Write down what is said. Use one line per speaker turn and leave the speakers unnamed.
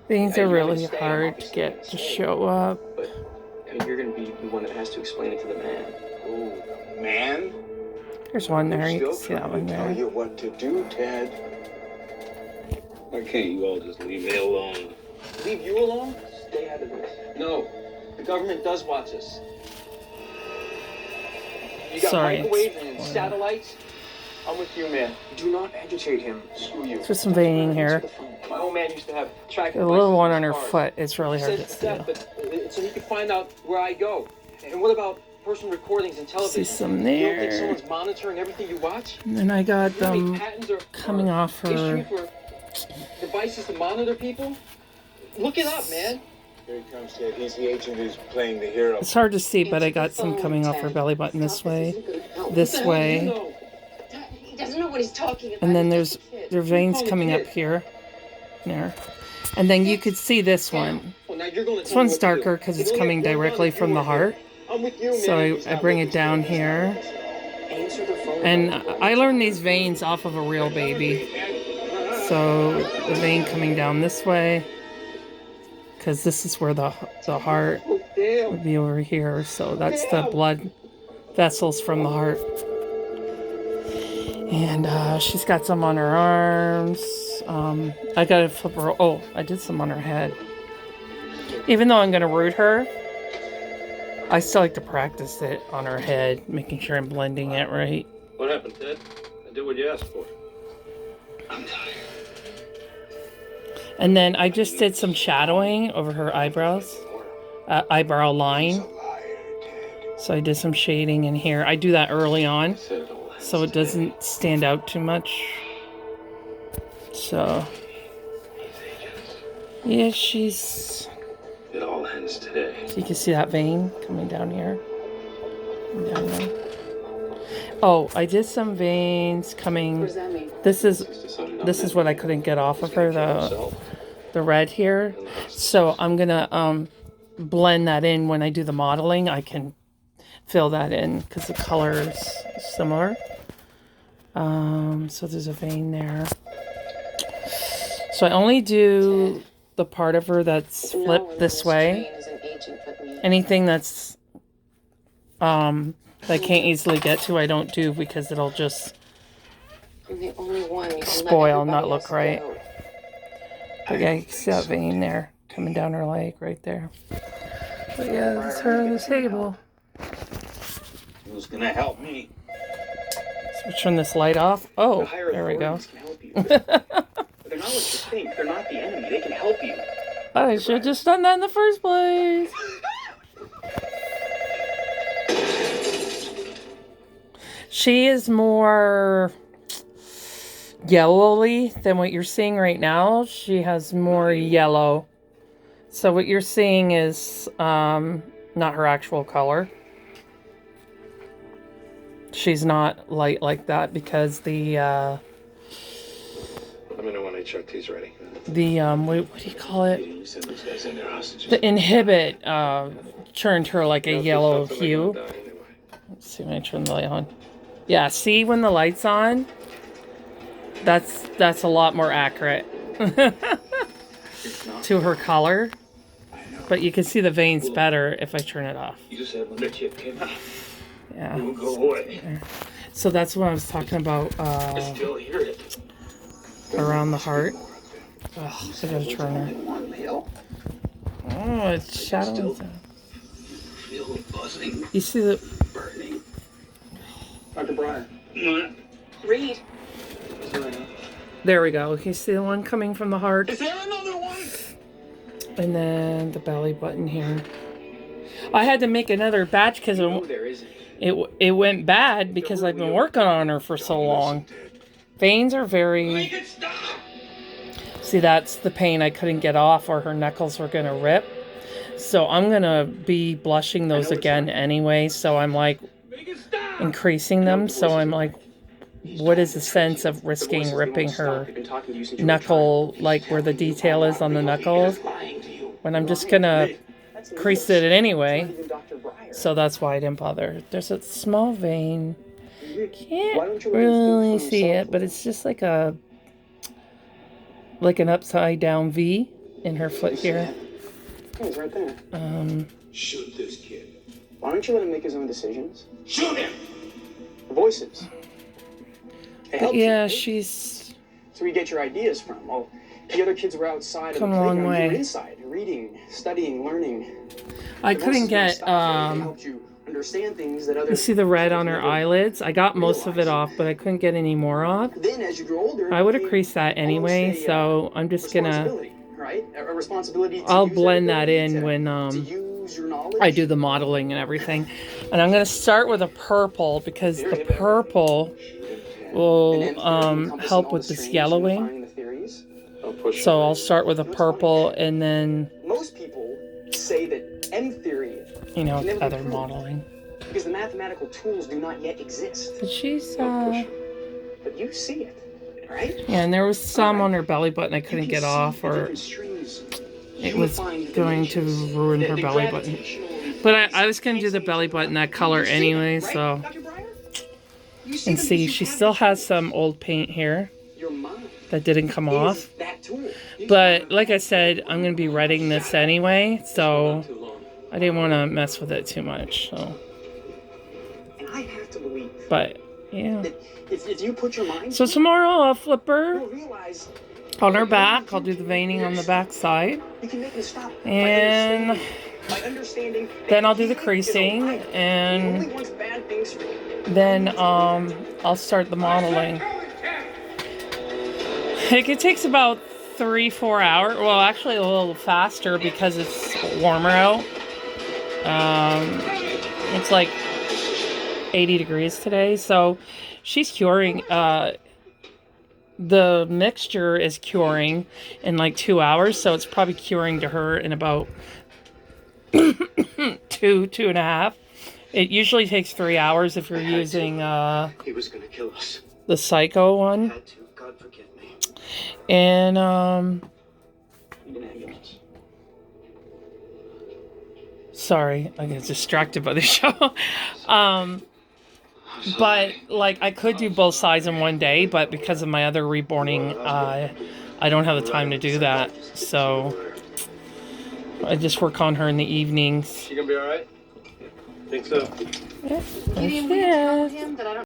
Things are really hard to get to show up.
But I mean, you're gonna be the one that has to explain it to the man.
Oh, man?
There's one there. You can see that one
Tell
there.
you what to do, Ted.
Why can't you all just leave me alone?
Leave you alone? Stay out of this. No, the government does watch us. You got microwaves and satellites. I'm with you, man. Do not agitate him. Screw you.
There's some veining here.
My old man used to have tracking
A little one on her foot. It's really hard to see.
So he can find out where I go. And what about personal recordings and television?
See some
You
there.
don't think someone's monitoring everything you watch?
And then I got them coming off her.
Devices to monitor people? Look it up, man.
Here he comes, Ted. He's the agent who's playing the hero.
It's hard to see, but I got some coming off her belly button this way, this way.
He doesn't know what he's talking about.
And then there are veins coming up here, there. And then you could see this one. This one's darker because it's coming directly from the heart. So I bring it down here. And I learned these veins off of a real baby. So the vein coming down this way, because this is where the heart would be over here. So that's the blood vessels from the heart. And she's got some on her arms. I gotta flip her. Oh, I did some on her head. Even though I'm gonna root her, I still like to practice it on her head, making sure I'm blending it right.
What happened, Ted? I did what you asked for.
I'm tired.
And then I just did some shadowing over her eyebrows, eyebrow line. So I did some shading in here. I do that early on, so it doesn't stand out too much. So, yeah, she's...
It all ends today.
So you can see that vein coming down here. Down there. Oh, I did some veins coming... This is what I couldn't get off of her, the red here. So I'm gonna blend that in when I do the modeling. I can fill that in because the color is similar. So there's a vein there. So I only do the part of her that's flipped this way. Anything that's that I can't easily get to, I don't do because it'll just spoil, not look right. But yeah, you can see that vein there coming down her leg right there. But yeah, that's her on the table.
Who's gonna help me?
So we turn this light off. Oh, there we go.
They're not what you think. They're not the enemy. They can help you.
I should have just done that in the first place. She is more yellowy than what you're seeing right now. She has more yellow. So what you're seeing is not her actual color. She's not light like that because the
Let me know when HRT's ready.
what do you call it? The Inhibitx turned her like a yellow hue. Let's see when I turn the light on. Yeah, see when the light's on? That's a lot more accurate to her color. But you can see the veins better if I turn it off.
You just said when the chip came out.
Yeah.
It would go away.
So that's what I was talking about.
I still hear it.
Around the heart. Oh, I gotta turn her. Oh, it's shadows.
Feel the buzzing,
You see the...
burning.
Dr. Brian.
Read.
There we go. You see the one coming from the heart.
Is there another one?
And then the belly button here. I had to make another batch because it went bad because I've been working on her for so long. Veins are very... See, that's the pain I couldn't get off or her knuckles were going to rip. So I'm going to be blushing those again anyway. So I'm like increasing them. So I'm like, what is the sense of risking ripping her knuckle, like where the detail is on the knuckles, when I'm just going to crease it anyway. So that's why I didn't bother. There's a small vein. Can't really see it, but it's just like an upside down V. in her foot here.
Oh, it's right there.
Shoot this kid.
Why don't you let him make his own decisions?
Shoot him!
Voices. It helps
Yeah,
you.
she's
It's where you get your ideas from. Well, the other kids were outside
come
of
a
the
long
playground. You were
way.
inside, reading, studying, learning.
I
The
couldn't
voices were
get
stopped. They helped you understand things that other
you see the red on her
never
eyelids? I got most of it
realized.
off, but I couldn't get any more off.
Then, as you grew older,
I would have
it
creased that
became
anyway,
almost a,
so I'm just gonna
responsibility, right? A responsibility to
I'll
use
blend that
ability
in
to,
when
to use your knowledge.
I do the modeling and everything. And I'm gonna start with a purple because the purple will help with this yellowing. So I'll start with a purple and then,
Most people say that M theory,
you know,
can never be
other
proved
modeling.
because the mathematical tools do not yet exist.
But she's
But you see it, right?
yeah, and there was some on her belly button I couldn't get off, or it was going to ruin her belly button. But I was gonna do the belly button that color anyway, so. And see, she still has some old paint here that didn't come off. But like I said, I'm going to be retting this anyway, so I didn't want to mess with it too much. So.
And I have to believe.
But, yeah.
If you put your mind
So tomorrow I'll flip her
you'll realize
on her back. I'll do the veining on the back side.
you can make them stop
And
by understanding
then I'll do the creasing, and
only wants bad things for you.
then I'll start the modeling. It takes about 3-4 hours. Well, actually a little faster because it's warmer out. It's like 80 degrees today, so she's curing. The mixture is curing in like 2 hours, so it's probably curing to her in about 2.5. It usually takes 3 hours if you're using
He was gonna kill us.
the Psycho one.
Had to. God forgive me.
And
Need an ambulance.
sorry, I get distracted by the show. But like I could do both sides in one day, but because of my other reborning, I don't have the time to do that. So I just work on her in the evenings.
She gonna be alright? Think so?
Yeah.
You didn't tell him that I don't